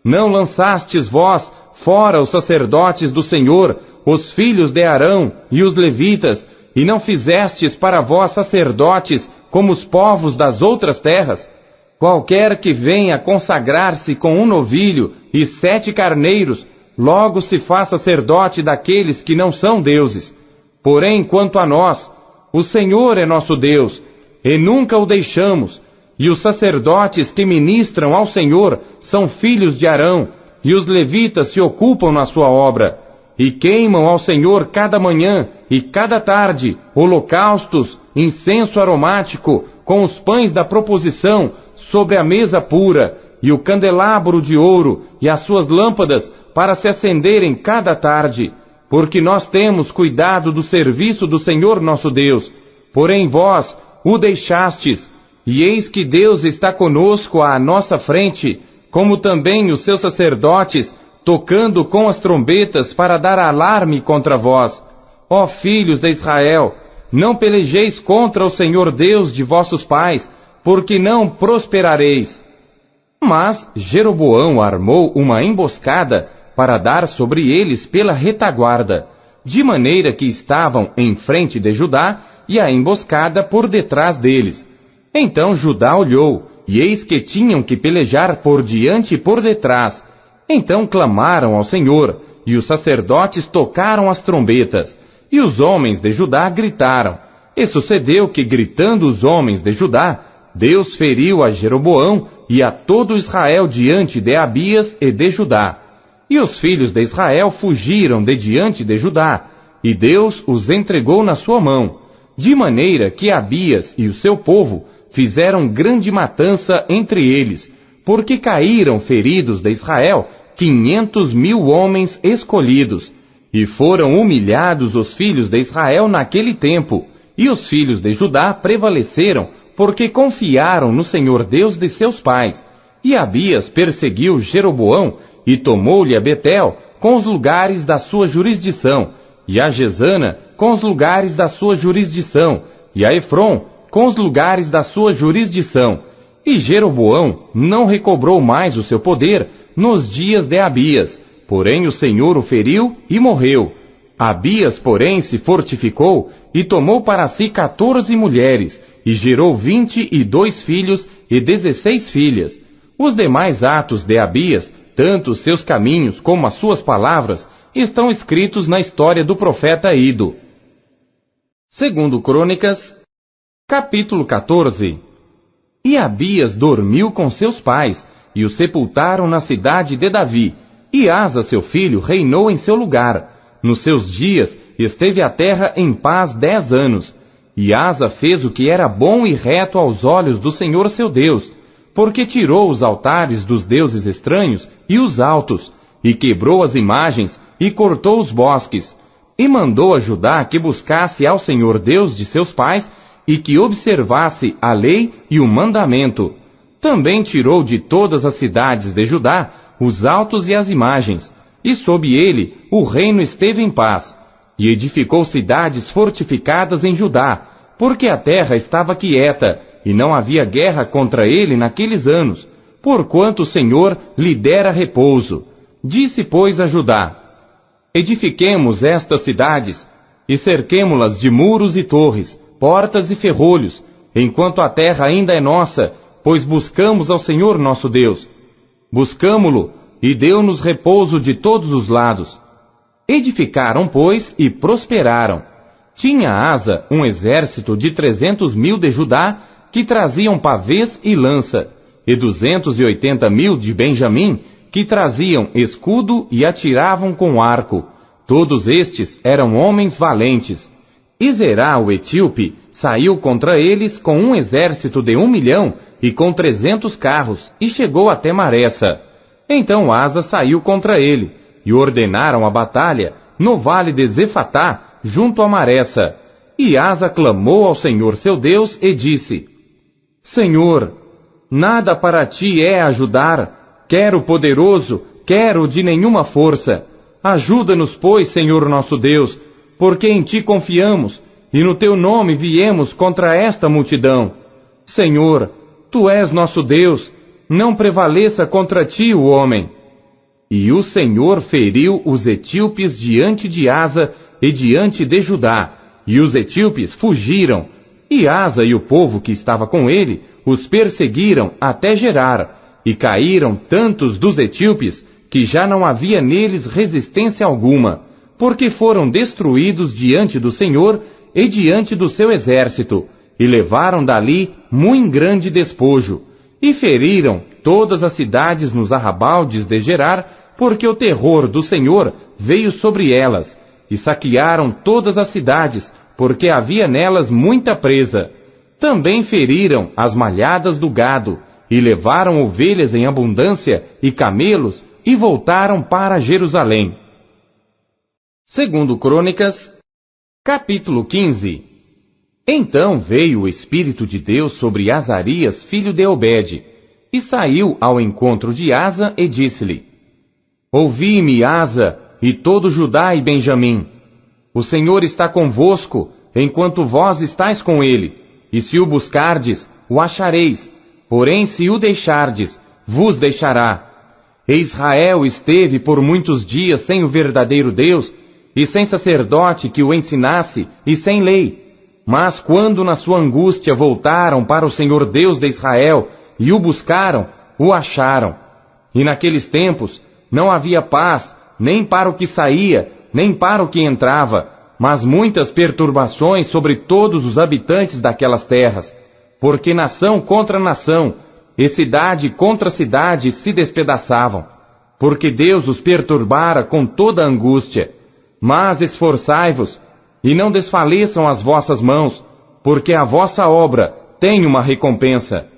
Não lançastes vós fora os sacerdotes do Senhor, os filhos de Arão e os levitas, e não fizestes para vós sacerdotes como os povos das outras terras? Qualquer que venha consagrar-se com um novilho e 7 carneiros, logo se faz sacerdote daqueles que não são deuses. Porém, quanto a nós, o Senhor é nosso Deus, e nunca o deixamos, e os sacerdotes que ministram ao Senhor são filhos de Arão, e os levitas se ocupam na sua obra, e queimam ao Senhor cada manhã e cada tarde holocaustos, incenso aromático, com os pães da proposição sobre a mesa pura, e o candelabro de ouro e as suas lâmpadas para se acenderem cada tarde, porque nós temos cuidado do serviço do Senhor nosso Deus. Porém vós o deixastes, e eis que Deus está conosco à nossa frente, como também os seus sacerdotes, tocando com as trombetas para dar alarme contra vós. Ó filhos de Israel, não pelejeis contra o Senhor Deus de vossos pais, porque não prosperareis. Mas Jeroboão armou uma emboscada para dar sobre eles pela retaguarda, de maneira que estavam em frente de Judá e a emboscada por detrás deles. Então Judá olhou, e eis que tinham que pelejar por diante e por detrás. Então clamaram ao Senhor, e os sacerdotes tocaram as trombetas, e os homens de Judá gritaram. E sucedeu que, gritando os homens de Judá, Deus feriu a Jeroboão e a todo Israel diante de Abias e de Judá. E os filhos de Israel fugiram de diante de Judá, e Deus os entregou na sua mão, de maneira que Abias e o seu povo fizeram grande matança entre eles, porque caíram feridos de Israel 500.000 homens escolhidos, e foram humilhados os filhos de Israel naquele tempo, e os filhos de Judá prevaleceram, porque confiaram no Senhor Deus de seus pais. E Abias perseguiu Jeroboão, e tomou-lhe a Betel com os lugares da sua jurisdição, e a Gesana com os lugares da sua jurisdição, e a Efron com os lugares da sua jurisdição. E Jeroboão não recobrou mais o seu poder nos dias de Abias, porém o Senhor o feriu e morreu. Abias, porém, se fortificou e tomou para si 14 mulheres, e gerou 22 filhos e 16 filhas. Os demais atos de Abias, tanto os seus caminhos como as suas palavras, estão escritos na história do profeta Ido. Segundo Crônicas, capítulo 14. E Abias dormiu com seus pais, e o sepultaram na cidade de Davi, e Asa seu filho reinou em seu lugar. Nos seus dias esteve a terra em paz 10 anos, e Asa fez o que era bom e reto aos olhos do Senhor seu Deus, porque tirou os altares dos deuses estranhos e os altos, e quebrou as imagens, e cortou os bosques, e mandou a Judá que buscasse ao Senhor Deus de seus pais, e que observasse a lei e o mandamento. Também tirou de todas as cidades de Judá os altos e as imagens, e sob ele o reino esteve em paz, e edificou cidades fortificadas em Judá, porque a terra estava quieta, e não havia guerra contra ele naqueles anos, porquanto o Senhor lhe dera repouso. Disse, pois, a Judá: edifiquemos estas cidades, e cerquemo-las de muros e torres, portas e ferrolhos, enquanto a terra ainda é nossa, pois buscamos ao Senhor nosso Deus. Buscamo-lo, e deu-nos repouso de todos os lados. Edificaram, pois, e prosperaram. Tinha Asa um exército de 300.000 de Judá, que traziam pavês e lança, e 280.000 de Benjamim, que traziam escudo e atiravam com arco. Todos estes eram homens valentes. E Zerá, o etíope, saiu contra eles com um exército de 1 milhão e com 300 carros, e chegou até Maressa. Então Asa saiu contra ele, e ordenaram a batalha no vale de Zefatá, junto a Maressa. E Asa clamou ao Senhor seu Deus e disse: Senhor, nada para ti é ajudar, quer o poderoso, quer o de nenhuma força. Ajuda-nos, pois, Senhor nosso Deus, porque em ti confiamos, e no teu nome viemos contra esta multidão. Senhor, tu és nosso Deus, não prevaleça contra ti o homem. E o Senhor feriu os etíopes diante de Asa e diante de Judá, e os etíopes fugiram, e Asa e o povo que estava com ele os perseguiram até Gerar, e caíram tantos dos etíopes que já não havia neles resistência alguma, porque foram destruídos diante do Senhor e diante do seu exército, e levaram dali muito grande despojo, e feriram todas as cidades nos arrabaldes de Gerar, porque o terror do Senhor veio sobre elas, e saquearam todas as cidades, porque havia nelas muita presa. Também feriram as malhadas do gado, e levaram ovelhas em abundância e camelos, e voltaram para Jerusalém. Segundo Crônicas, capítulo 15. Então veio o Espírito de Deus sobre Azarias, filho de Obed, e saiu ao encontro de Asa e disse-lhe: Ouvi-me, Asa, e todo Judá e Benjamim. O Senhor está convosco, enquanto vós estáis com ele, e se o buscardes, o achareis, porém se o deixardes, vos deixará. E Israel esteve por muitos dias sem o verdadeiro Deus, e sem sacerdote que o ensinasse, e sem lei. Mas quando na sua angústia voltaram para o Senhor Deus de Israel, e o buscaram, o acharam. E naqueles tempos não havia paz, nem para o que saía, nem para o que entrava, mas muitas perturbações sobre todos os habitantes daquelas terras, porque nação contra nação, e cidade contra cidade se despedaçavam, porque Deus os perturbara com toda angústia. Mas esforçai-vos, e não desfaleçam as vossas mãos, porque a vossa obra tem uma recompensa.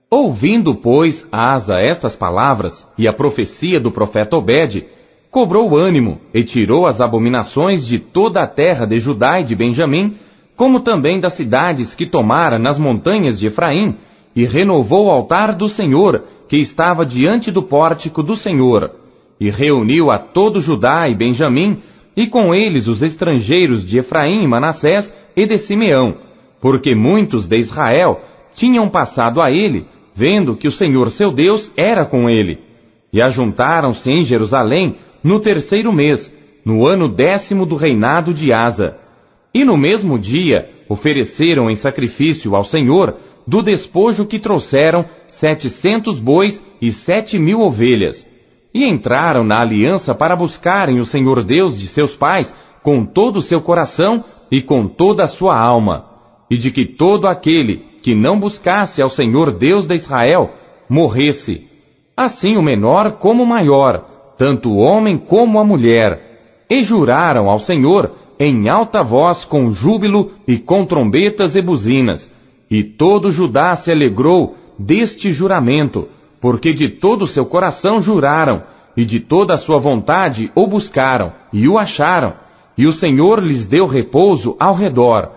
Ouvindo, pois, Asa estas palavras, e a profecia do profeta Obed, cobrou ânimo, e tirou as abominações de toda a terra de Judá e de Benjamim, como também das cidades que tomara nas montanhas de Efraim, e renovou o altar do Senhor, que estava diante do pórtico do Senhor, e reuniu a todo Judá e Benjamim, e com eles os estrangeiros de Efraim e Manassés e de Simeão, porque muitos de Israel tinham passado a ele, vendo que o Senhor seu Deus era com ele. E ajuntaram-se em Jerusalém no 3º mês, no ano 10º do reinado de Asa. E no mesmo dia ofereceram em sacrifício ao Senhor, do despojo que trouxeram, 700 bois e 7.000 ovelhas. E entraram na aliança para buscarem o Senhor Deus de seus pais com todo o seu coração e com toda a sua alma, e de que todo aquele que não buscasse ao Senhor Deus de Israel morresse, assim o menor como o maior, tanto o homem como a mulher. E juraram ao Senhor em alta voz com júbilo e com trombetas e buzinas. E todo Judá se alegrou deste juramento, porque de todo o seu coração juraram, e de toda a sua vontade o buscaram, e o acharam, e o Senhor lhes deu repouso ao redor.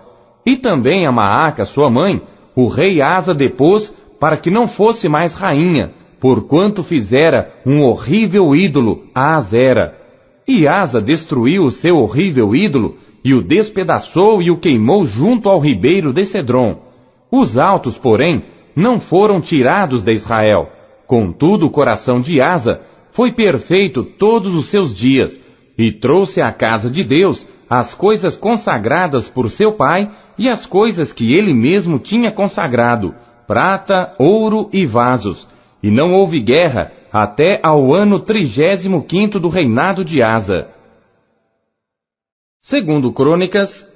E também a Maaca, sua mãe, o rei Asa depôs, para que não fosse mais rainha, porquanto fizera um horrível ídolo a Azera. E Asa destruiu o seu horrível ídolo, e o despedaçou e o queimou junto ao ribeiro de Cedron. Os altos, porém, não foram tirados de Israel. Contudo, o coração de Asa foi perfeito todos os seus dias, e trouxe à casa de Deus as coisas consagradas por seu pai e as coisas que ele mesmo tinha consagrado, prata, ouro e vasos. E não houve guerra até ao ano 35º do reinado de Asa. Segundo Crônicas,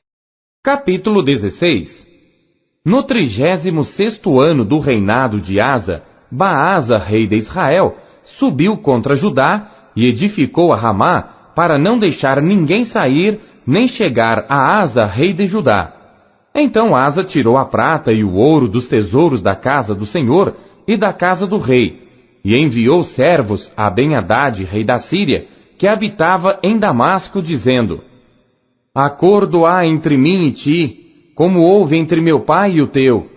capítulo 16. No 36º ano do reinado de Asa, Baasa, rei de Israel, subiu contra Judá e edificou a Ramá para não deixar ninguém sair nem chegar a Asa, rei de Judá. Então Asa tirou a prata e o ouro dos tesouros da casa do Senhor e da casa do rei, e enviou servos a Ben-Hadad, rei da Síria, que habitava em Damasco, dizendo: Acordo há entre mim e ti, como houve entre meu pai e o teu.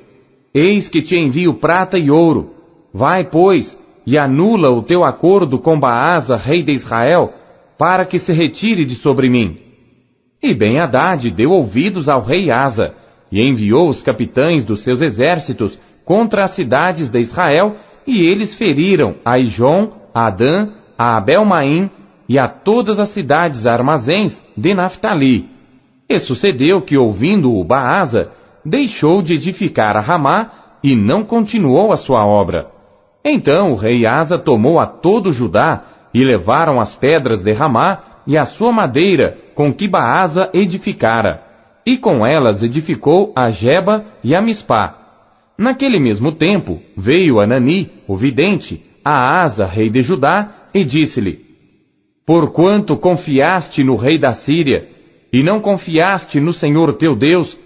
Eis que te envio prata e ouro. Vai, pois, e anula o teu acordo com Baasa, rei de Israel, para que se retire de sobre mim. E Ben-Hadad deu ouvidos ao rei Asa, e enviou os capitães dos seus exércitos contra as cidades de Israel, e eles feriram a Ijon, a Adã, a Abel-Maim e a todas as cidades armazéns de Naftali. E sucedeu que, ouvindo-o Baasa, deixou de edificar a Ramá e não continuou a sua obra. Então o rei Asa tomou a todo Judá e levaram as pedras de Ramá e a sua madeira com que Baasa edificara, e com elas edificou a Geba e a Mispá. Naquele mesmo tempo veio Anani, o vidente, a Asa, rei de Judá, e disse-lhe: Porquanto confiaste no rei da Síria, e não confiaste no Senhor teu Deus,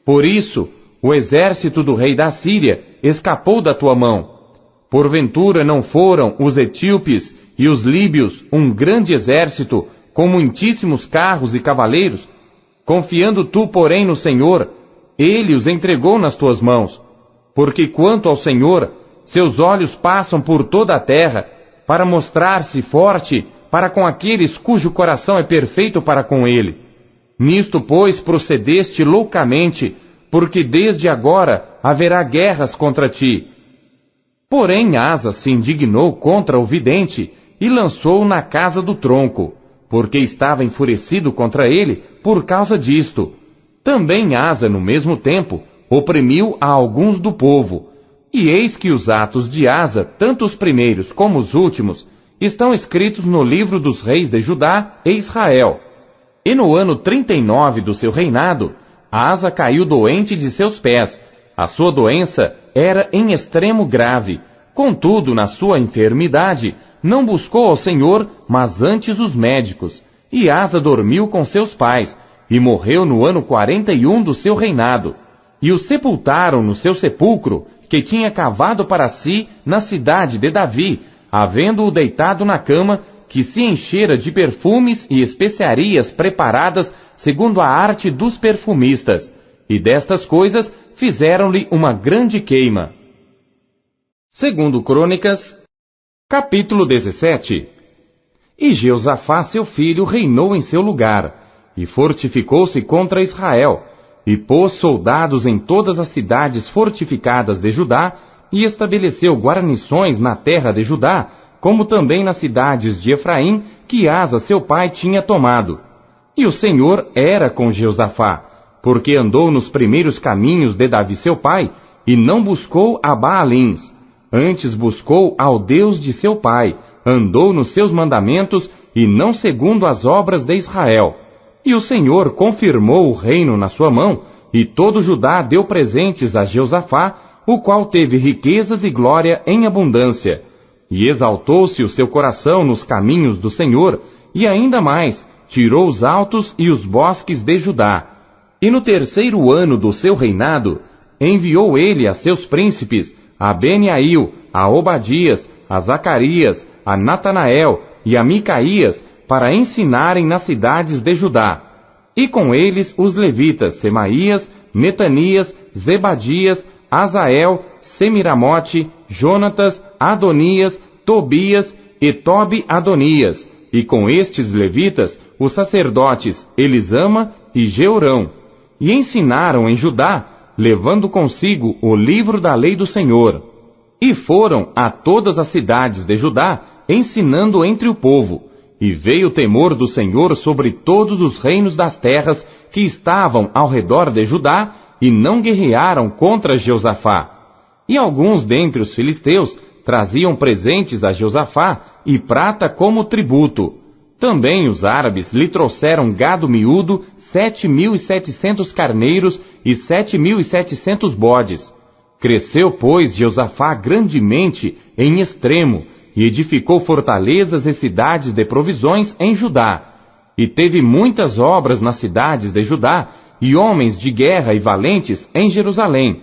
por isso o exército do rei da Síria escapou da tua mão. Porventura não foram os etíopes e os líbios um grande exército, com muitíssimos carros e cavaleiros? Confiando tu, porém, no Senhor, ele os entregou nas tuas mãos. Porque quanto ao Senhor, seus olhos passam por toda a terra, para mostrar-se forte para com aqueles cujo coração é perfeito para com ele. Nisto, pois, procedeste loucamente, porque desde agora haverá guerras contra ti. Porém Asa se indignou contra o vidente e lançou-o na casa do tronco, porque estava enfurecido contra ele por causa disto. Também Asa, no mesmo tempo, oprimiu a alguns do povo. E eis que os atos de Asa, tanto os primeiros como os últimos, estão escritos no livro dos reis de Judá e Israel. E no ano 39 do seu reinado, Asa caiu doente de seus pés. A sua doença era em extremo grave. Contudo, na sua enfermidade, não buscou ao Senhor, mas antes os médicos. E Asa dormiu com seus pais, e morreu no ano 41 do seu reinado. E o sepultaram no seu sepulcro, que tinha cavado para si na cidade de Davi, havendo-o deitado na cama, que se enchera de perfumes e especiarias preparadas segundo a arte dos perfumistas. E destas coisas fizeram-lhe uma grande queima. Segundo Crônicas, capítulo 17. E Jeosafá, seu filho, reinou em seu lugar, e fortificou-se contra Israel, e pôs soldados em todas as cidades fortificadas de Judá, e estabeleceu guarnições na terra de Judá, como também nas cidades de Efraim, que Asa seu pai tinha tomado. E o Senhor era com Jeosafá, porque andou nos primeiros caminhos de Davi seu pai, e não buscou a Baalins. Antes buscou ao Deus de seu pai, andou nos seus mandamentos, e não segundo as obras de Israel. E o Senhor confirmou o reino na sua mão, e todo Judá deu presentes a Jeosafá, o qual teve riquezas e glória em abundância. E exaltou-se o seu coração nos caminhos do Senhor, e ainda mais, tirou os altos e os bosques de Judá. E no terceiro ano do seu reinado, enviou ele a seus príncipes, a Beniail, a Obadias, a Zacarias, a Natanael e a Micaías, para ensinarem nas cidades de Judá. E com eles os levitas Semaías, Netanias, Zebadias, Azael, Semiramote, Jonatas, Adonias, Tobias e Tobi-Adonias. E com estes levitas, os sacerdotes Elisama e Jeorão. E ensinaram em Judá, levando consigo o livro da lei do Senhor. E foram a todas as cidades de Judá, ensinando entre o povo. E veio o temor do Senhor sobre todos os reinos das terras que estavam ao redor de Judá, e não guerrearam contra Jeosafá. E alguns dentre os filisteus traziam presentes a Jeosafá, e prata como tributo. Também os árabes lhe trouxeram gado miúdo, 7.700 carneiros e 7.700 bodes. Cresceu, pois, Jeosafá grandemente em extremo, e edificou fortalezas e cidades de provisões em Judá. E teve muitas obras nas cidades de Judá, e homens de guerra e valentes em Jerusalém.